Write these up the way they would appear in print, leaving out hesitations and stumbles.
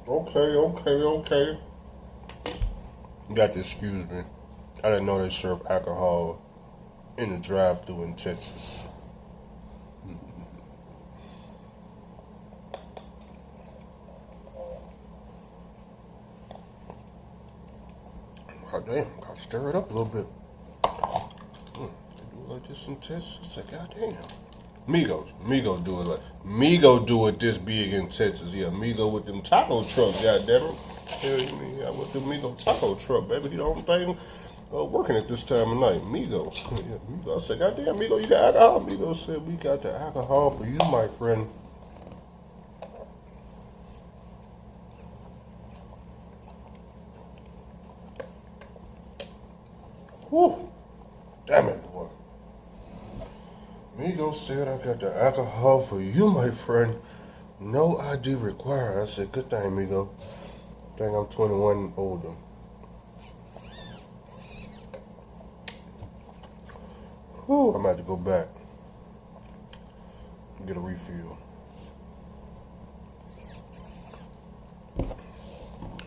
Okay. You got to excuse me. I didn't know they serve alcohol in the drive-thru in Texas. Oh, damn, gotta stir it up a little bit. They do it like this in Texas. I said, God damn. Migos do it like Migo do it this big in Texas. Yeah, Migo with them taco trucks, goddamn it. Hell, you mean I with the Migo taco truck, baby. He the only thing working at this time of night. Migo. Yeah, Migo. I said, goddamn, Migo, you got alcohol? Migo said, we got the alcohol for you, my friend. Whew. Damn it, boy. Migo said, I got the alcohol for you, my friend. No ID required. I said, good thing, Migo. Dang, I'm 21 and older. Whew, I'm about to go back. Get a refill.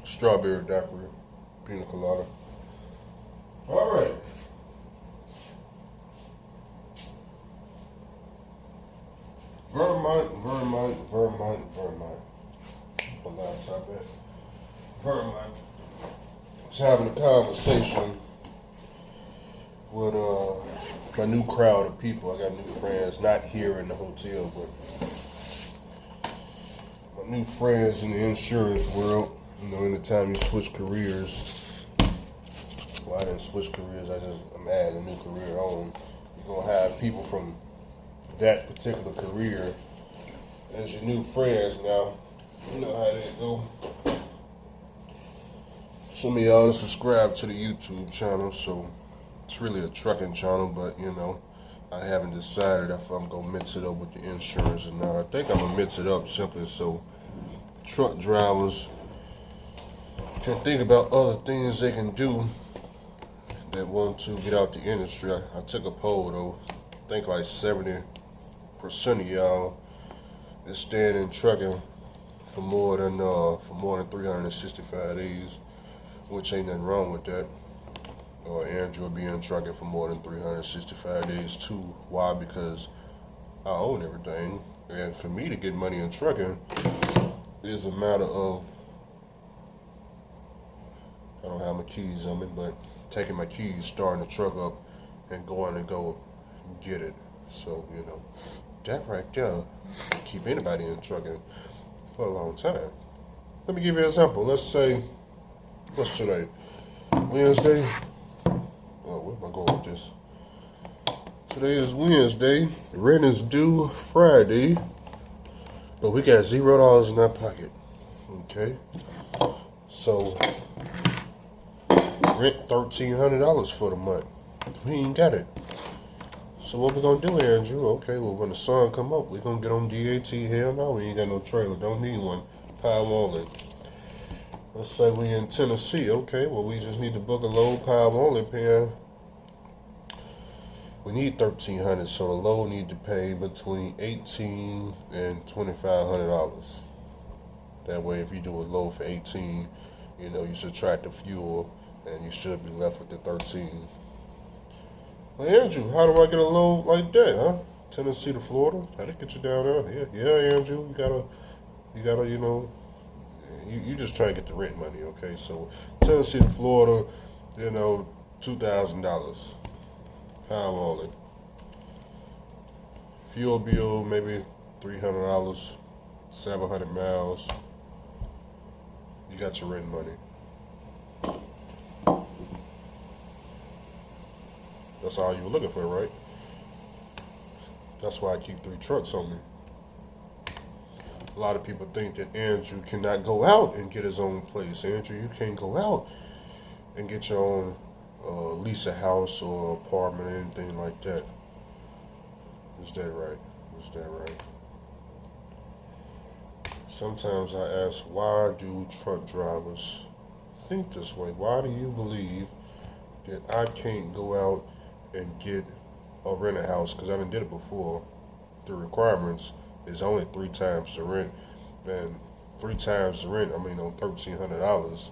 Strawberry daiquiri, pina colada. All right. Vermont. The laptop at Vermont. I was having a conversation with my new crowd of people. I got new friends, not here in the hotel, but my new friends in the insurance world. You know, anytime you switch careers, well, I didn't switch careers. I'm adding a new career on. You're gonna have people from that particular career as your new friends now. You know how that go. Some of y'all subscribe to the YouTube channel, so it's really a trucking channel, but you know, I haven't decided if I'm gonna mix it up with the insurance or not. I think I'm gonna mix it up simply so truck drivers can think about other things they can do that want to get out the industry. I took a poll though. I think like 70% of y'all is staying in trucking for more than 365 days, which ain't nothing wrong with that. Andrew will be in trucking for more than 365 days too. Why? Because I own everything, and for me to get money in trucking is a matter of, I don't have my keys on me, but taking my keys, starting the truck up, and going to go get it. So, you know, that right there keep anybody in trucking for a long time. Let me give you an example. Let's say, what's today? Wednesday? Oh, where am I going with this? Today is Wednesday. Rent is due Friday. But we got $0 in our pocket. Okay? So, rent $1,300 for the month. We ain't got it. So what we gonna do, Andrew? Okay, well when the sun come up, we gonna get on DAT. Hell no, we ain't got no trailer. Don't need one. Power only. Let's say we in Tennessee. Okay, well we just need to book a load, power only, paying. We need $1,300, so the load need to pay between $1,800 and $2,500. That way, if you do a load for 18, you know you subtract the fuel, and you should be left with the 13. Well, Andrew, how do I get a load like that, huh? Tennessee to Florida? How to get you down there? Yeah, Andrew, you gotta, you know, you just try to get the rent money, okay? So Tennessee to Florida, you know, $2,000. Power only. Fuel bill maybe $300, 700 miles. You got your rent money. That's all you were looking for, right? That's why I keep 3 trucks on me. A lot of people think that Andrew cannot go out and get his own place. Andrew, you can't go out and get your own lease a house or apartment or anything like that. Is that right? Is that right? Sometimes I ask, why do truck drivers think this way? Why do you believe that I can't go out and get or rent a house? Because I done did it before. The requirements is only 3 times the rent, and 3 times the rent. I mean, on $1,300,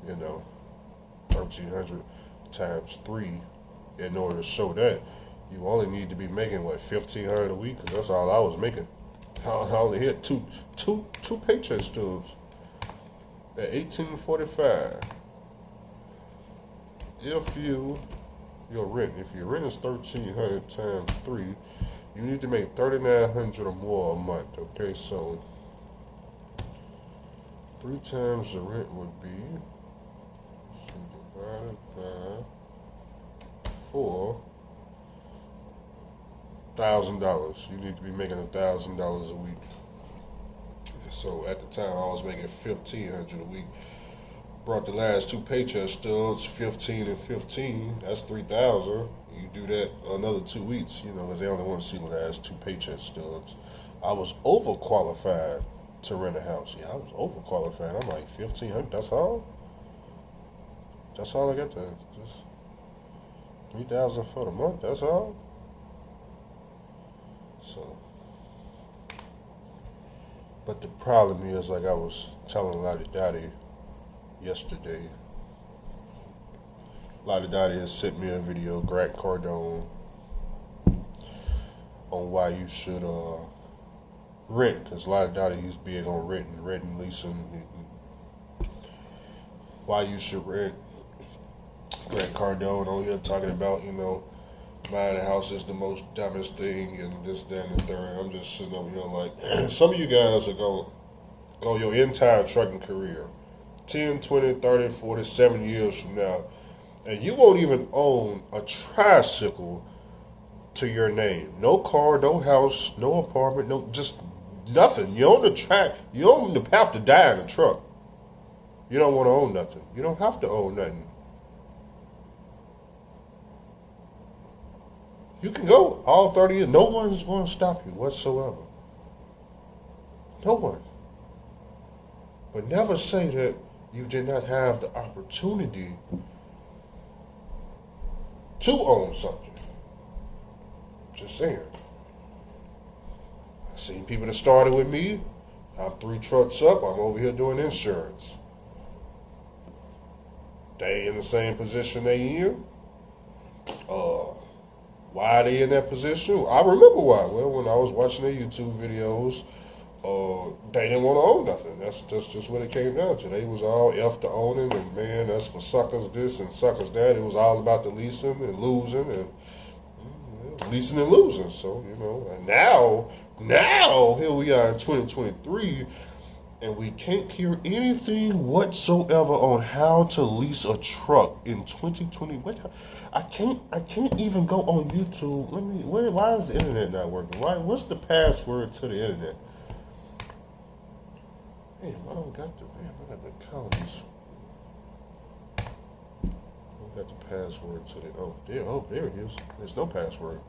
you know, 1,300 times 3. In order to show that, you only need to be making what, 1,500 a week? Cause that's all I was making. I only hit two paycheck stubs at 1845. If your rent is 1,300 times 3, you need to make 3,900 or more a month. Okay, so 3 times the rent would be divided by $4,000. You need to be making $1,000 a week. So at the time, I was making 1,500 a week. Brought the last 2 paycheck stubs, 15 and 15. That's 3,000. You do that another 2 weeks, you know, because they only want to see the last 2 paycheck stubs. I was overqualified to rent a house. Yeah, I was overqualified. I'm like 1,500. That's all. That's all I got to just 3,000 for the month. That's all. So, but the problem is, like I was telling Lottie Dottie yesterday, Lottie Dottie has sent me a video, Grant Cardone, on why you should rent, because Lottie Dottie, he's big on renting, leasing. Why you should rent. Grant Cardone on here talking about, you know, buying a house is the most dumbest thing and this, that, and the third. I'm just sitting over here like, some of you guys are going to go your entire trucking career, 10, 20, 30, 40, 7 years from now, and you won't even own a tricycle to your name. No car, no house, no apartment, no, just nothing. You own the track. You don't have to die in a truck. You don't want to own nothing. You don't have to own nothing. You can go all 30 years. No one's going to stop you whatsoever. No one. But never say that you did not have the opportunity to own something. Just saying. I've seen people that started with me. I'm 3 trucks up. I'm over here doing insurance. They in the same position they in. Why are they in that position? I remember why. Well, when I was watching their YouTube videos, they didn't want to own nothing. That's just what it came down to. They was all F to owning, and man, that's for suckers this and suckers that. It was all about the leasing and losing, and leasing and losing. So, you know, and now here we are in 2023, and we can't hear anything whatsoever on how to lease a truck in 2020. I can't even go on YouTube. Why is the internet not working? What's the password to the internet? Damn, I got the colonies. I don't got the password to the, there it is. There's no password.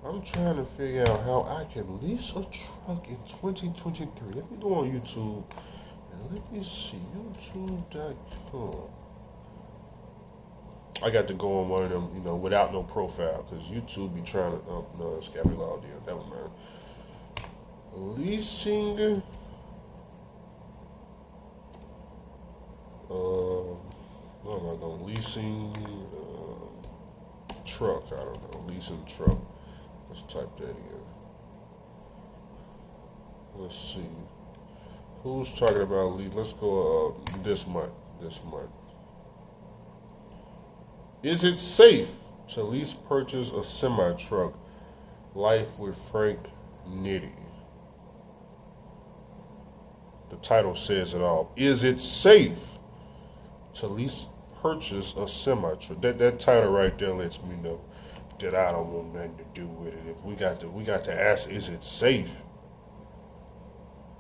I'm trying to figure out how I can lease a truck in 2023. Let me go on YouTube and let me see, youtube.com. I got to go on one of them, you know, without no profile, because YouTube be trying to, no, it's got to be logged in. Never mind. Leasing, what am I going? Leasing truck. I don't know. Leasing truck. Let's type that in. Let's see. Who's talking about lease? Let's go this month. Is it safe to lease purchase a semi-truck? Life with Frank Nitty. The title says it all. Is it safe to lease purchase a semi-truck? That title right there lets me know that I don't want nothing to do with it. If we got to ask, is it safe?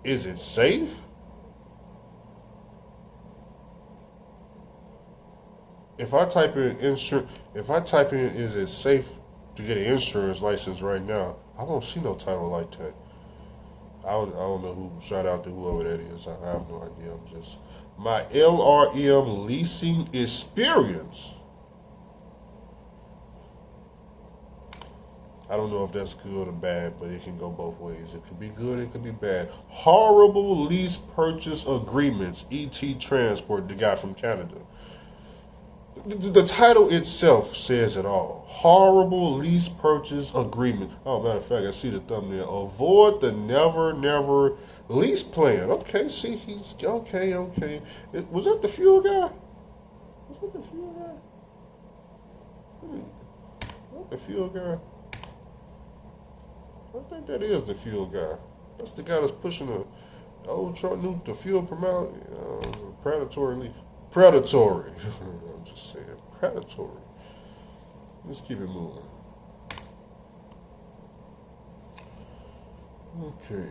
Is it safe? If I type in is it safe to get an insurance license right now, I won't see no title like that. I don't know who, shout out to whoever that is. I have no idea. I'm just, my LRM leasing experience. I I don't know if that's good or bad, but it can go both ways. It could be good, it could be bad. Horrible lease purchase agreements. E.T. Transport, the guy from Canada. The title itself says it all. Horrible lease purchase agreement. Oh, matter of fact, I see the thumbnail. Avoid the never lease plan. Okay, see, he's okay. Was that the fuel guy? Was that the fuel guy? Was that the fuel guy? I think that is the fuel guy. That's the guy that's pushing the old truck, the fuel promote, predatory. I'm just saying, predatory. Let's keep it moving. Okay.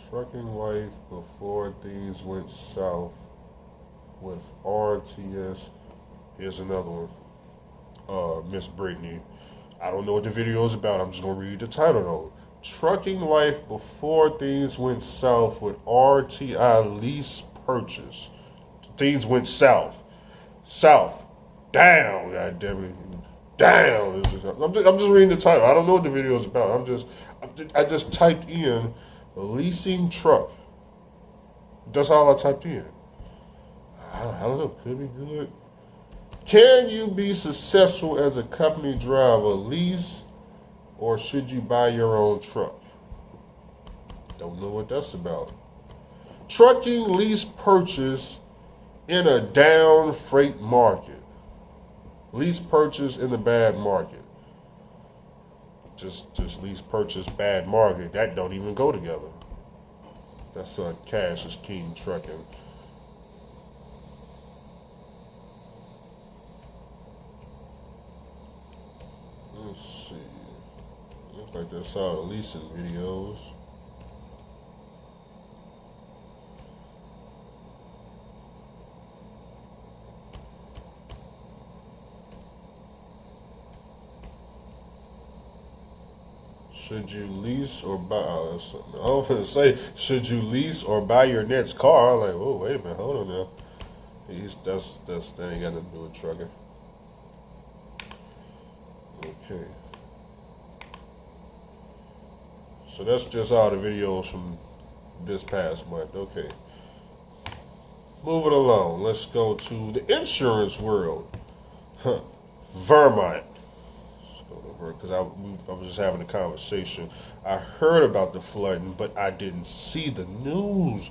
Trucking life before things went south with RTS. Here's another one. Miss Brittany. I don't know what the video is about. I'm just going to read the title though. Trucking life before things went south with RTI lease purchase. Things went south. South. Down. God damn it. Down. I'm just reading the title. I don't know what the video is about. I just typed in leasing truck. That's all I typed in. I don't know. Could be good. Can you be successful as a company driver, lease, or should you buy your own truck? Don't know what that's about. Trucking lease purchase in a down freight market. Lease purchase in a bad market. Just lease purchase, bad market. That don't even go together. That's Cash is King Trucking. Let's see. Looks like that's all the leasing videos. Should you lease or buy? I was going to say, should you lease or buy your next car? I'm like, oh, wait a minute, hold on now. That ain't got nothing to do with trucking. Okay. So that's just all the videos from this past month. Okay. Moving along, let's go to the insurance world. Vermont. Because I was just having a conversation. I heard about the flooding, but I didn't see the news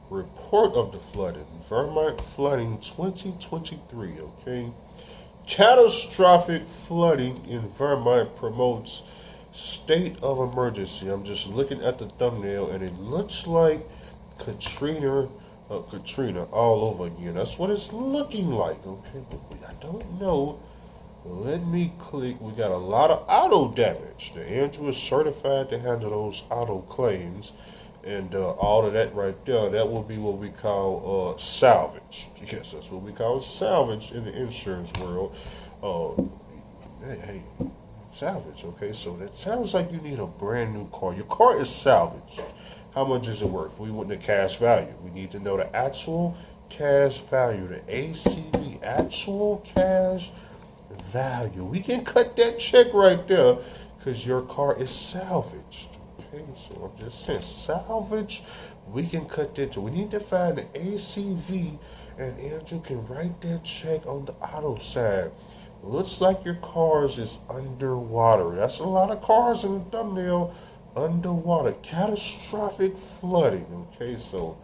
report of the flooding. Vermont flooding 2023, okay? Catastrophic flooding in Vermont promotes state of emergency. I'm just looking at the thumbnail, and it looks like Katrina all over again. That's what it's looking like, okay? But I don't know. Let me click. We got a lot of auto damage. The Andrew is certified to handle those auto claims, and all of that right there, that will be what we call salvage. Yes, that's what we call salvage in the insurance world. Hey, salvage. Okay, so that sounds like you need a brand new car. Your car is salvaged. How much is it worth? We want the cash value. We need to know the actual cash value, the ACV, actual cash value. We can cut that check right there because your car is salvaged. Okay, so I'm just saying, salvage, we can cut that. We need to find the ACV, and Andrew can write that check on the auto side. Looks like your cars is underwater. That's a lot of cars in the thumbnail. Underwater. Catastrophic flooding. Okay, so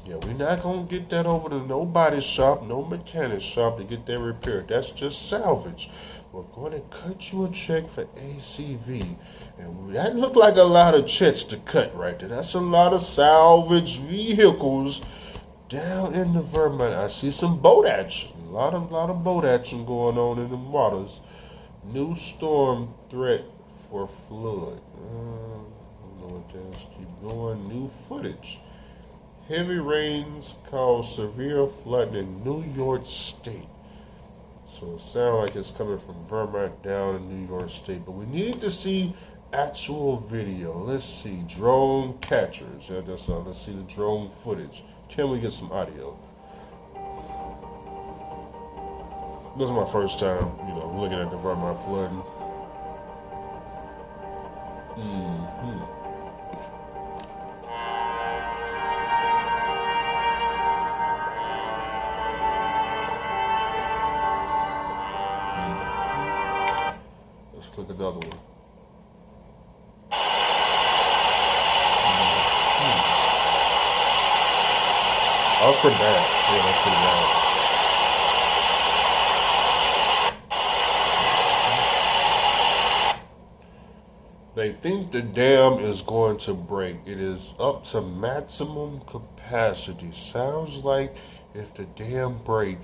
yeah, we're not going to get that over to no body shop, no mechanic shop to get that repaired. That's just salvage. We're going to cut you a check for ACV. And that looked like a lot of checks to cut right there. That's a lot of salvage vehicles down in the Vermont. I see some boat action. A lot of boat action going on in the waters. New storm threat for flood. I don't know what that is. Keep going. New footage. Heavy rains cause severe flooding in New York State. So it sounds like it's coming from Vermont down in New York State. But we need to see actual video. Let's see. Drone catchers. That's all. Let's see the drone footage. Can we get some audio? This is my first time, looking at the Vermont flooding. Mm-hmm. Let's click another one. Oh, that's pretty bad. Yeah, that's pretty bad. They think the dam is going to break. It is up to maximum capacity. Sounds like if the dam break,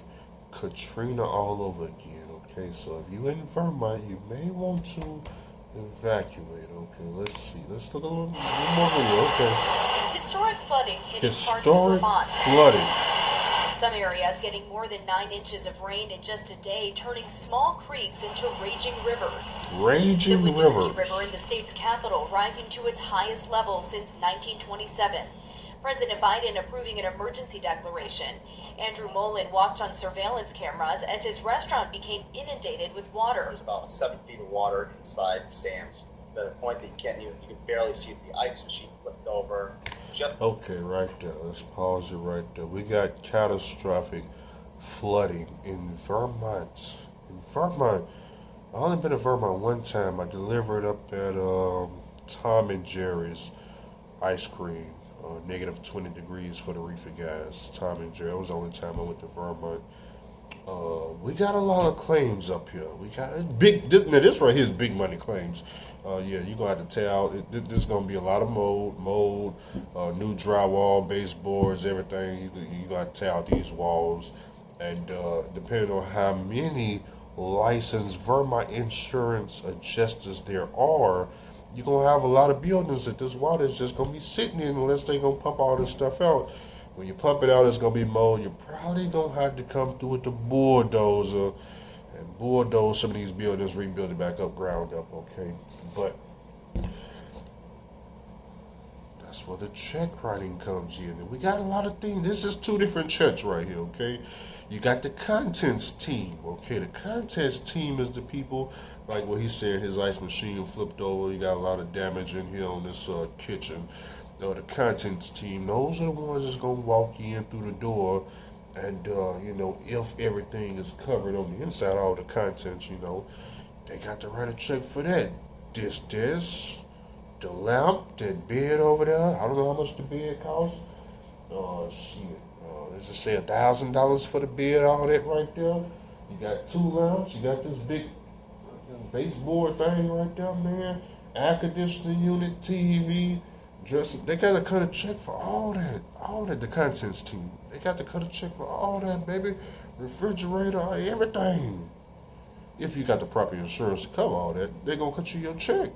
Katrina all over again. Okay, so if you in Vermont, you may want to evacuate. Okay, let's see. Let's look a little more video. Okay. Historic flooding hitting parts of Vermont. Flooding. Some areas getting more than 9 inches of rain in just a day, turning small creeks into raging rivers. Raging the rivers. The River in the state's capital rising to its highest level since 1927. President Biden approving an emergency declaration. Andrew Mullen watched on surveillance cameras as his restaurant became inundated with water. There's about 7 feet of water inside Sam's. To the point that you can barely see the ice machine flipped over. Okay, right there. Let's pause it right there. We got catastrophic flooding in Vermont. I only been to Vermont one time. I delivered up at Tom and Jerry's ice cream. Negative 20 degrees for the reefer guys. Tom and Jerry. That was the only time I went to Vermont. We got a lot of claims up here. We got big. This right here is big money claims. Yeah, you're gonna have to tell. There's gonna be a lot of mold, new drywall, baseboards, everything. You gotta tear out these walls, and depending on how many licensed Vermont insurance adjusters there are, you're gonna have a lot of buildings that this water is just gonna be sitting in unless they gonna pump all this stuff out. When you pump it out, it's gonna be mold. You're probably gonna have to come through with the bulldozer and bulldoze some of these buildings, rebuild it back up, ground up, okay? But that's where the check writing comes in. And we got a lot of things. This is 2 different checks right here, okay? You got the contents team, okay? The contents team is the people, like what he's saying, his ice machine flipped over. You got a lot of damage in here on this kitchen. The contents team, those are the ones that's going to walk you in through the door. And, if everything is covered on the inside, all the contents, they got to write a check for that. This, the lamp, that bed over there. I don't know how much the bed costs. Shit. Let's just say $1,000 for the bed, all that right there. You got 2 lamps. You got this big baseboard thing right there, man. Air conditioning unit, TV. Dressing. They gotta cut a check for all that. The contents team, they got to cut a check for all that, baby. Refrigerator, everything. If you got the proper insurance to cover all that, they're gonna cut you your check.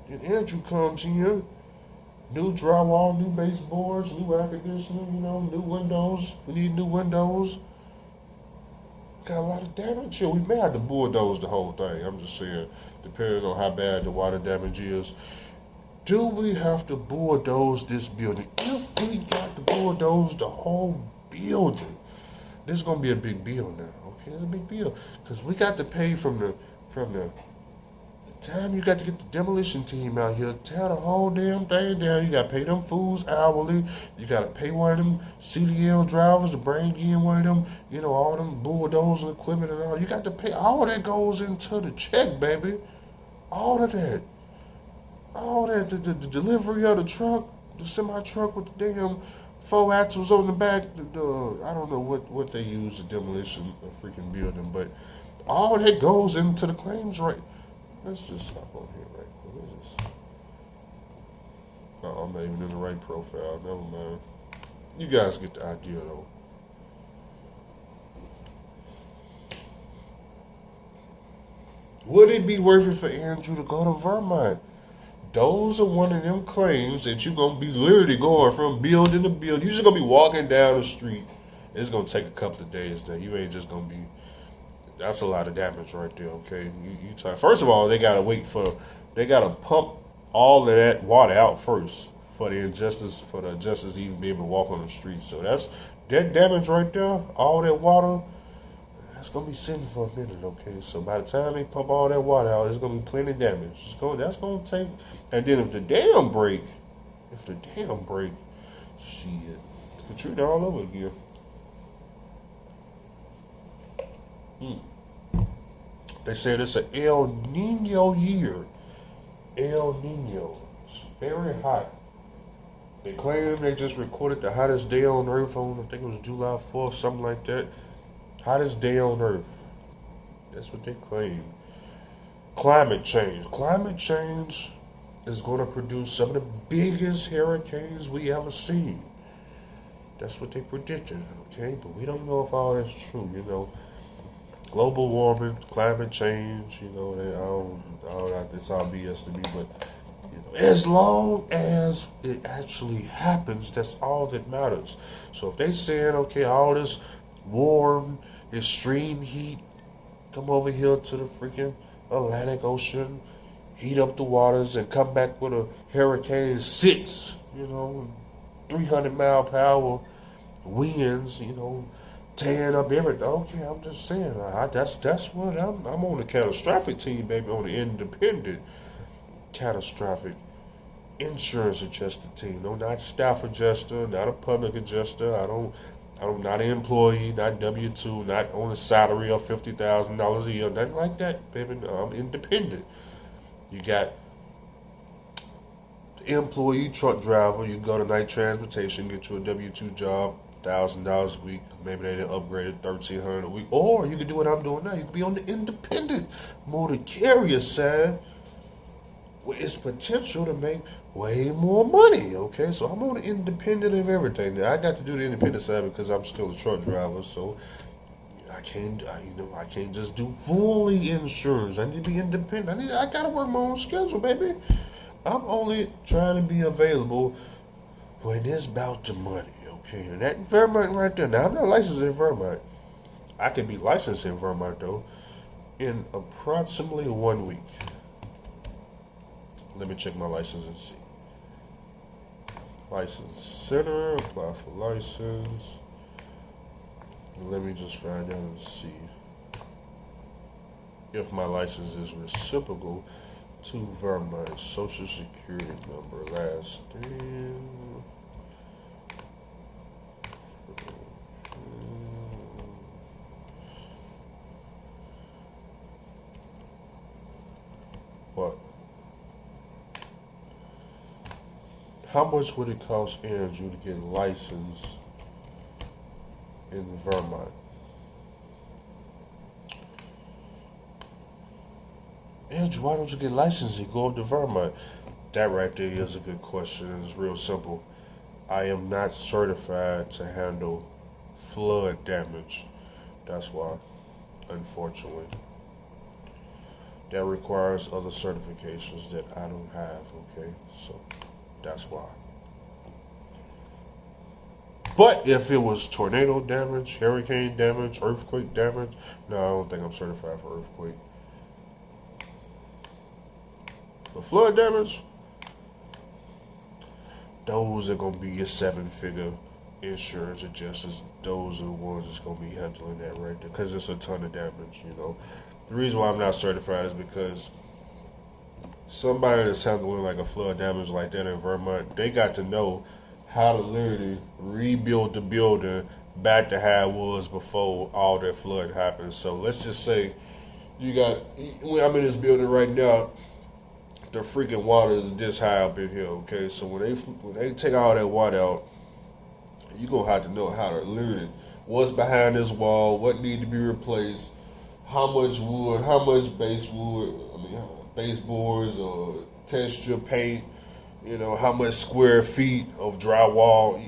And Andrew comes here, new drywall, new baseboards, new air conditioning, new windows. We need new windows. Got a lot of damage here. We may have to bulldoze the whole thing. I'm just saying, depending on how bad the water damage is. Do we have to bulldoze this building? If we got to bulldoze the whole building, this is gonna be a big bill now. Okay, it's a big bill because we got to pay from the time you got to get the demolition team out here, tear the whole damn thing down. You got to pay them fools hourly. You got to pay one of them CDL drivers to bring in one of them, all them bulldozing equipment and all. You got to pay. All that goes into the check, baby. All of that. All that. The delivery of the truck, the semi-truck with the damn 4 axles on the back. I don't know what they use to demolition a freaking building, but all that goes into the claims rate. Let's just stop on here right quick. What is this? Oh, I'm not even in the right profile. Never mind. You guys get the idea, though. Would it be worth it for Andrew to go to Vermont? Those are one of them claims that you're going to be literally going from building to building. You're just going to be walking down the street. It's going to take a couple of days now. You ain't just going to be... That's a lot of damage right there, okay? First of all, they gotta pump all of that water out first for the adjusters to even be able to walk on the street. So that damage right there, all that water, that's gonna be sitting for a minute, okay? So by the time they pump all that water out, it's gonna be plenty of damage. That's gonna take, and then if the dam break, shit, Katrina all over again. They said it's an El Nino year. El Nino. It's very hot. They claim they just recorded the hottest day on Earth on, I think it was July 4th, something like that. Hottest day on Earth. That's what they claim. Climate change. Climate change is going to produce some of the biggest hurricanes we ever seen. That's what they predicted, okay? But we don't know if all that's true, you know. Global warming, climate change, you know, it's all BS to me, but you know, as long as it actually happens, that's all that matters. So if they saying, okay, all this warm, extreme heat, come over here to the freaking Atlantic Ocean, heat up the waters, and come back with a Hurricane 6, you know, 300-mile-per-hour winds, you know, tearing up everything. Okay, I'm just saying, that's what I'm on the catastrophic team, baby, on the independent catastrophic insurance adjuster team. No, not staff adjuster, not a public adjuster. I'm not an employee, not W-2, not on a salary of $50,000 a year, nothing like that, baby. No, I'm independent. You got employee truck driver. You go to night transportation, get you a W-2 job, $1,000 a week. Maybe they didn't upgrade it, $1,300 a week. Or you can do what I'm doing now. You can be on the independent motor carrier side, where it's potential to make way more money. Okay, so I'm on the independent of everything. Now, I got to do the independent side because I'm still a truck driver. So I can't just do fully insurance. I need to be independent. I gotta work my own schedule, baby. I'm only trying to be available when it's about the money. Okay, and that Vermont right there. Now I'm not licensed in Vermont. I could be licensed in Vermont though in approximately 1 week. Let me check my license and see. License center, apply for license. Let me just find out and see if my license is reciprocal to Vermont. Social Security number, last name. What? How much would it cost Andrew to get licensed in Vermont? Andrew, why don't you get licensed and go up to Vermont? That right there is a good question. It's real simple. I am not certified to handle flood damage. That's why, unfortunately. That requires other certifications that I don't have, okay? So, that's why. But if it was tornado damage, hurricane damage, earthquake damage, no, I don't think I'm certified for earthquake. But flood damage, those are going to be your 7-figure insurance adjusters. Those are the ones that's going to be handling that right there, because it's a ton of damage, you know. The reason why I'm not certified is because somebody that's handling like a flood damage like that in Vermont, they got to know how to literally rebuild the building back to how it was before all that flood happened. So let's just say I'm in this building right now, the freaking water is this high up in here, okay? So when they take all that water out, you're going to have to know how to literally, what's behind this wall, what need to be replaced, how much wood, how much baseboards or texture paint, you know, how much square feet of drywall.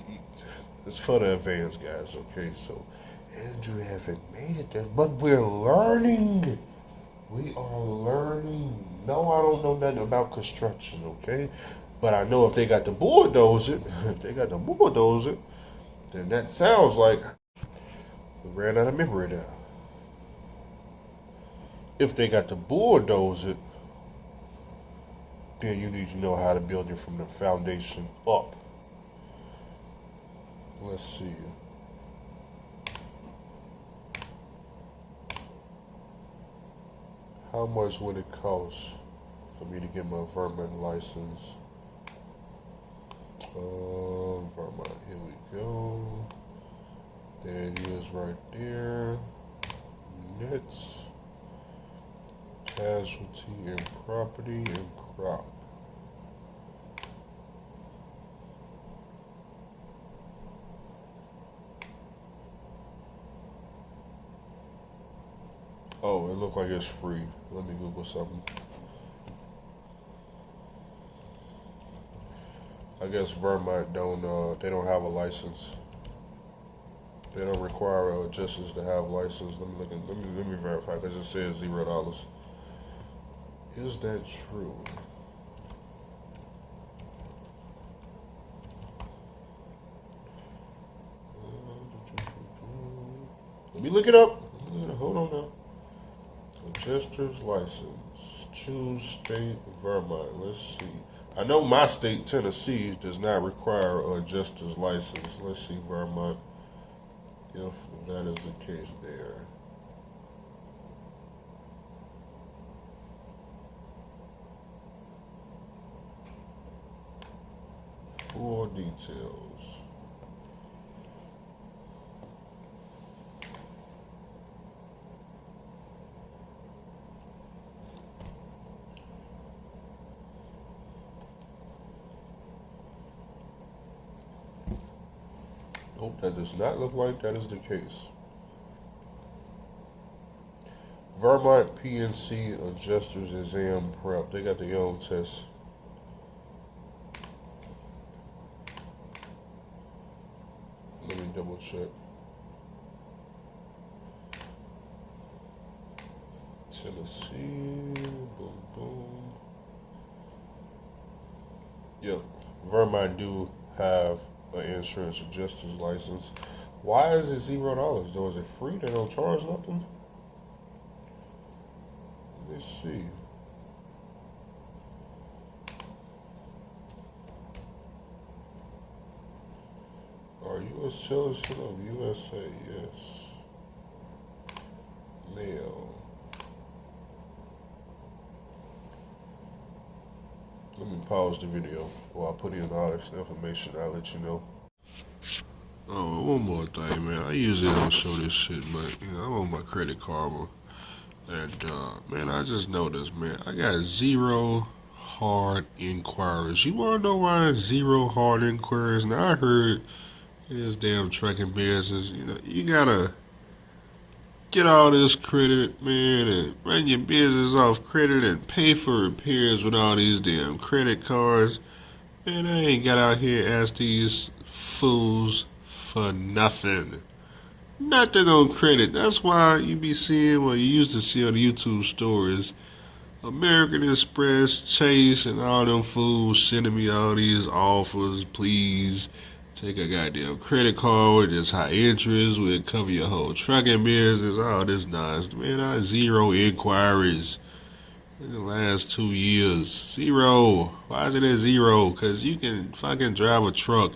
It's for the advanced guys, okay? So Andrew haven't made it there, but we're learning. We are learning. No, I don't know nothing about construction, okay? But I know if they got to bulldoze it, then that sounds like we ran out of memory there. If they got to bulldoze it, then you need to know how to build it from the foundation up. Let's see. How much would it cost for me to get my Vermont license? Vermont, here we go. There it is right there. Nets, casualty and property and crop. Oh, it looks like it's free. Let me Google something. I guess Vermont they don't have a license. They don't require justice to have license. Let me verify because it says $0. Is that true? Let me look it up. Hold on now. Adjuster's license. Choose state, Vermont. Let's see. I know my state, Tennessee, does not require a adjuster's license. Let's see, Vermont, if that is the case there. Full details. Nope, that does not look like that is the case. Vermont PNC Adjusters Exam Prep. They got their own test. Let me double check. Tennessee. Boom, boom. Yep. Vermont do have an insurance adjuster's license. Why is it $0 though? Is it free? They don't charge nothing? Let's see. Are you a citizen of USA? Yes. Male. Let me pause the video while I put in all this information. I'll let you know. Oh, one more thing, man. I usually don't show this shit, but I'm on my Credit Karma, and man, I just noticed, man, I got 0 hard inquiries. You wanna know why 0 hard inquiries? Now I heard in this damn trucking business, you gotta get all this credit, man, and run your business off credit and pay for repairs with all these damn credit cards. Man, I ain't got out here ask these fools for nothing. Nothing on credit. That's why you be seeing what you used to see on the YouTube stories. American Express, Chase, and all them fools sending me all these offers. Please take a goddamn credit card with this high interest. We'll cover your whole trucking business. All this nonsense. Man, I had 0 inquiries in the last 2 years. 0. Why is it at 0? Because you can fucking drive a truck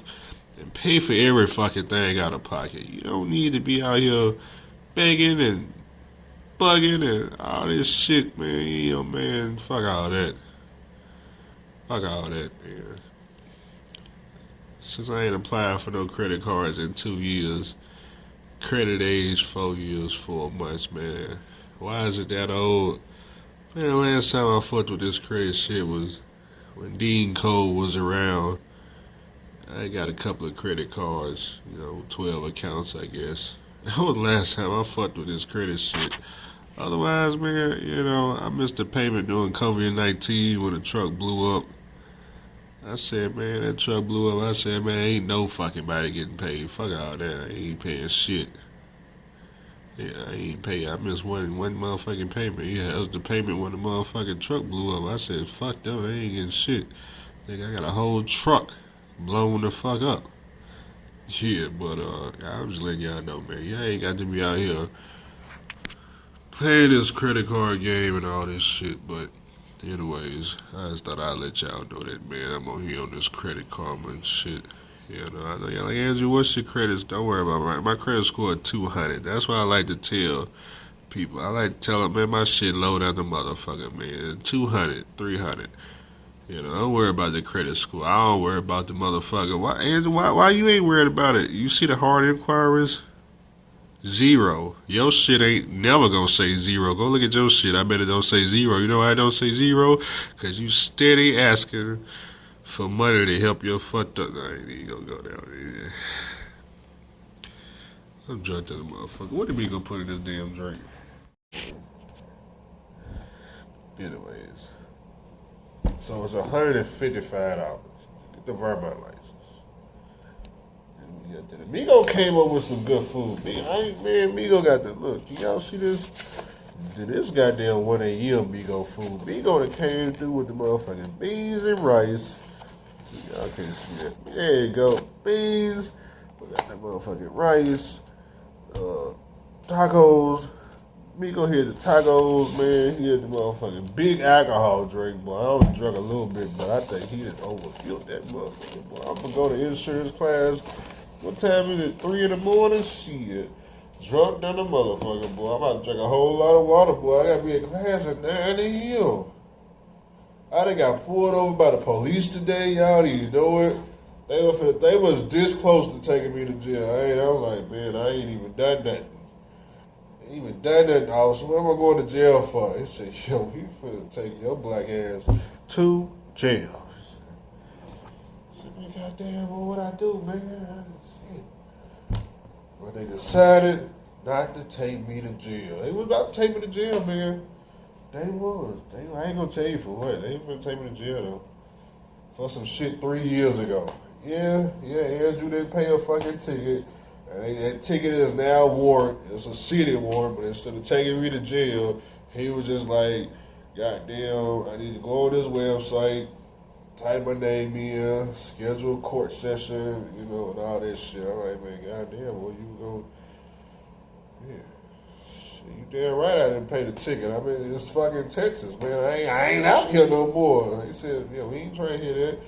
and pay for every fucking thing out of pocket. You don't need to be out here begging and bugging and all this shit, man. Man, fuck all that. Fuck all that, man. Since I ain't applied for no credit cards in 2 years, credit age 4 years, 4 months, man. Why is it that old? Man, the last time I fucked with this credit shit was when Dean Cole was around. I got a couple of credit cards, 12 accounts, I guess. That was the last time I fucked with this credit shit. Otherwise, man, I missed a payment during COVID-19 when the truck blew up. I said, man, that truck blew up. I said, man, ain't no fucking body getting paid. Fuck all that. I ain't paying shit. Yeah, I ain't pay. I missed one motherfucking payment. Yeah, that was the payment when the motherfucking truck blew up. I said, fuck them. They ain't getting shit. Nigga, I got a whole truck blown the fuck up. Yeah, but I'm just letting y'all know, man. Y'all ain't got to be out here playing this credit card game and all this shit. But Anyways, I just thought I'd let y'all know that, man. I'm on here on this Credit Karma and shit. You know, I know y'all like, Andrew, what's your credits? Don't worry about it. My credit score at 200. That's what I like to tell people. I like to tell them, man, my shit low down the motherfucker, man. 200, 300. You know, don't worry about the credit score. I don't worry about the motherfucker. Why, Andrew, why you ain't worried about it? You see the hard inquiries? Zero. Your shit ain't never gonna say zero. Go look at your shit. I bet it don't say zero. You know why I don't say zero? Cause you steady asking for money to help your fucked up. No, I ain't even gonna go down there. I'm drunk to the motherfucker. What did we gonna put in this damn drink? Anyways. So it's $155. Get the Vermont license. And we got that. Migo came up with some good food. Migo got the look. Y'all see this? This goddamn 1 a.m. Migo food. Migo that came through with the motherfucking beans and rice. Y'all can't see that. There you go. Beans. We got that motherfucking rice. Tacos. Migo here the tacos, man. He had the motherfucking big alcohol drink, boy. I only drank a little bit, but I think he done overfilled that motherfucker, boy. I'm gonna go to insurance class. What time is it? 3 in the morning? Shit. Drunk than a motherfucker, boy. I'm about to drink a whole lot of water, boy. I gotta be in class at 9 a.m. I done got pulled over by the police today. Y'all didn't even know it. They was this close to taking me to jail. I'm like, man, I ain't even done nothing. Even done that, officer. What am I going to jail for? He said, yo, we finna take your black ass to jail. I said, man, goddamn, what I do, man? Shit. But they decided not to take me to jail. They was about to take me to jail, man. They was. I ain't gonna tell you for what. They ain't finna take me to jail, though. For some shit 3 years ago. Yeah, Andrew didn't pay a fucking ticket. And that ticket is now a warrant. It's a seated warrant, but instead of taking me to jail, he was just like, goddamn, I need to go on this website, type my name in, schedule a court session, you know, and all that shit. I'm like, man, goddamn, well, you go, yeah. Shit, you damn right I didn't pay the ticket. I mean, it's fucking Texas, man. I ain't out here no more. He said, yeah, we ain't trying to hear that.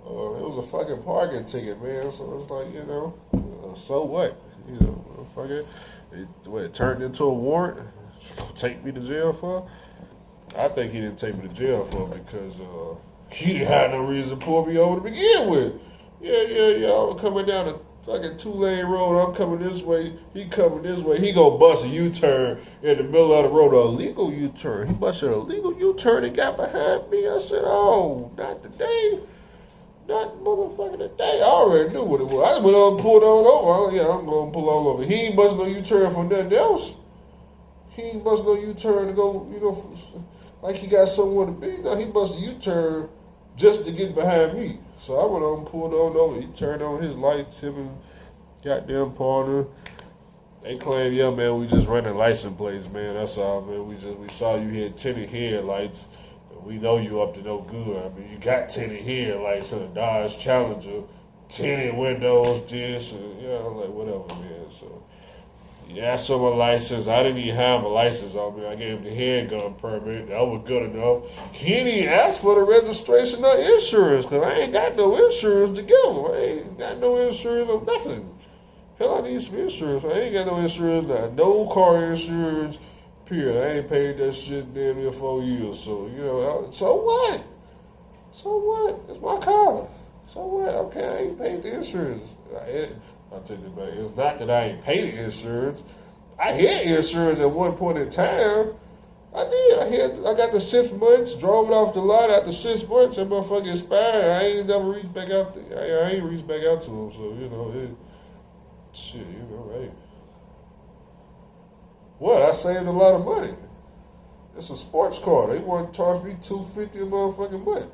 It was a fucking parking ticket, man. So it's like, you know, so what? You know, fucking, it turned into a warrant. Take me to jail for? I think he didn't take me to jail for because he didn't have no reason to pull me over to begin with. Yeah. I'm coming down a fucking 2-lane road. I'm coming this way. He coming this way. He gonna bust a U-turn in the middle of the road, an illegal U-turn. He busted an illegal U-turn and got behind me. I said, oh, not today. Not motherfucking today. I already knew what it was. I just went on and pulled on over. Yeah, I'm going to pull on over. He ain't busting no U-turn for nothing else. He ain't busting no U-turn to go, you know, like he got somewhere to be. No, he busted a U-turn just to get behind me. So I went on and pulled on over. He turned on his lights, him and goddamn partner. They claim, yeah, man, we just running license plates, man. That's all, man. We saw you had tinted headlights. We know you up to no good. I mean, you got tinted headlights in a Dodge Challenger, tinted windows, this, and, you know, like, whatever, man. So, he asked for my license. I didn't even have my license on me. I gave him the handgun permit. That was good enough. He didn't even ask for the registration or insurance, because I ain't got no insurance to give him. I ain't got no insurance or nothing. Hell, I need some insurance. I ain't got no insurance, no car insurance. Period. I ain't paid that shit damn near 4 years. So, you know, so what? So what? It's my car. So what? Okay, I ain't paid the insurance. I'll take it back. It's not that I ain't paid the insurance. I had insurance at one point in time. I did. I got the 6 months, drove it off the lot after 6 months. That motherfucker expired. I ain't never reached back out. I ain't reached back out to him. So, you know, shit, you know, hey. What? I saved a lot of money. It's a sports car. They want to charge me $250 a motherfucking month.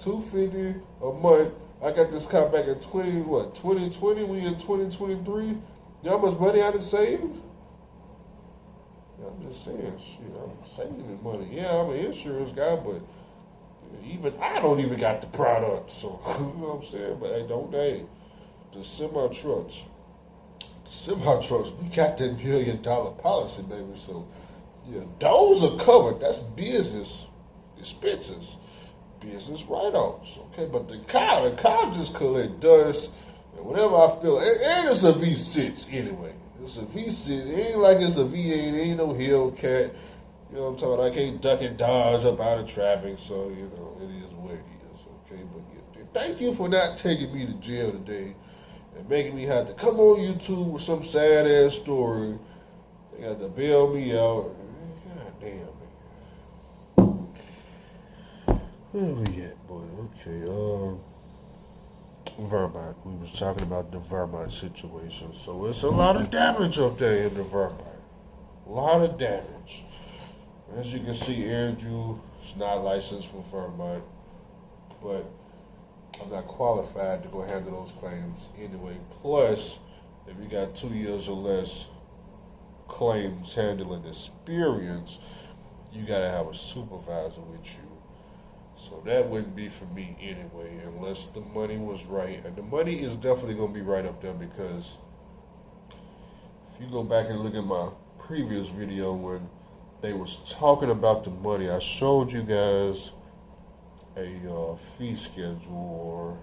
$250 a month. I got this car back in 2020. We in 2023. You know how much money I done saved? Yeah, I'm just saying, shit. I'm saving money. Yeah, I'm an insurance guy, but even I don't even got the product. So you know what I'm saying? But hey, don't they? The semi trucks. We got that $1 million policy, baby. So, yeah, those are covered. That's business. expenses, business write-offs. Okay, but the car just collect dust. And whenever I feel, and it's a V6 anyway. It's a V6. It ain't like it's a V8. It ain't no Hellcat. You know what I'm talking about? I can't duck and dodge up out of traffic. So, you know, it is what it is. Okay, but yeah, thank you for not taking me to jail today and making me have to come on YouTube with some sad ass story. They got to bail me out. God damn, man. Where we at, boy? Okay, Vermont. We was talking about the Vermont situation. So it's a lot of damage up there in the Vermont. A lot of damage. As you can see, Andrew is not licensed for Vermont, but I'm not qualified to go handle those claims anyway. Plus, if you got 2 years or less claims handling experience, you gotta have a supervisor with you. So that wouldn't be for me anyway, unless the money was right. And the money is definitely gonna be right up there, because if you go back and look at my previous video when they was talking about the money, I showed you guys a fee schedule or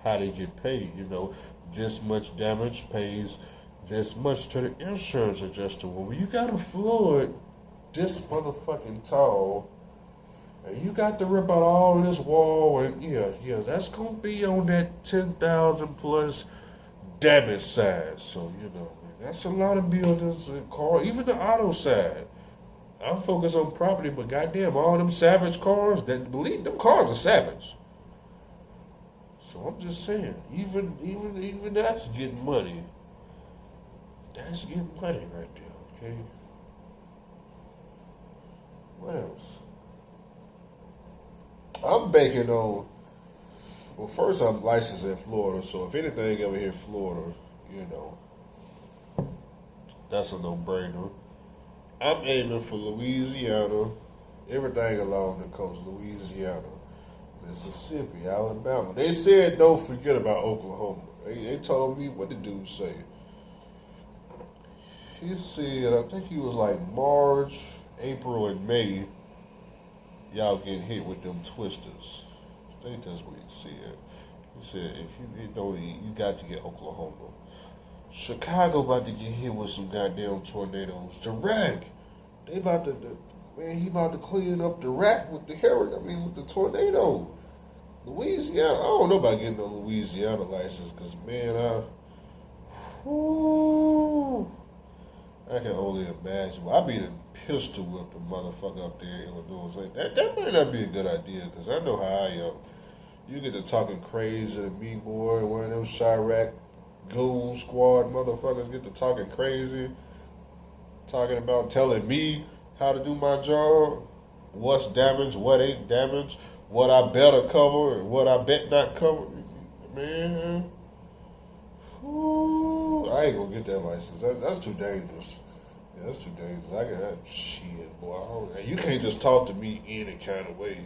how they get paid. You know, this much damage pays this much to the insurance adjuster. Well, when you got a flood this motherfucking tall, and you got to rip out all this wall, and yeah, that's gonna be on that 10,000 plus damage side. So you know, that's a lot of buildings and cars, even the auto side. I'm focused on property, but goddamn, all them savage cars, that believe them cars are savage. So I'm just saying, even that's getting money. That's getting money right there, okay? What else? I'm banking on, well, first I'm licensed in Florida, so if anything ever hit Florida, you know, that's a no-brainer. I'm aiming for Louisiana, everything along the coast, Louisiana, Mississippi, Alabama. They said don't forget about Oklahoma. They told me what the dude say. He said, I think he was like March, April, and May, y'all getting hit with them twisters. I think that's what he said. He said, if you don't eat, you got to get Oklahoma. Chicago about to get hit with some goddamn tornadoes. The rack. They about to, man, he about to clean up the rack with the hurricane, with the tornado. Louisiana, I don't know about getting a Louisiana license, because, man, I can only imagine. I'll be the pistol whip a motherfucker up there in Illinois. Like, that might not be a good idea, because I know how I am. You get to talking crazy to me, boy, one of them Chirac goon squad motherfuckers get to talking crazy, talking about telling me how to do my job, what's damaged, what ain't damaged, what I better cover and what I bet not cover. Man, I ain't gonna get that license. That's too dangerous. Yeah, that's too dangerous. I got shit, boy. You can't just talk to me any kind of way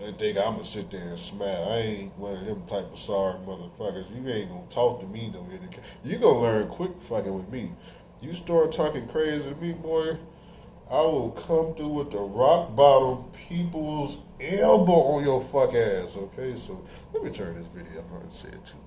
and think I'm gonna sit there and smile. I ain't one of them type of sorry motherfuckers. You ain't gonna talk to me no any. You gonna learn quick fucking with me. You start talking crazy to me, boy, I will come through with the rock bottom people's elbow on your fuck ass. Okay, so let me turn this video on and say it too.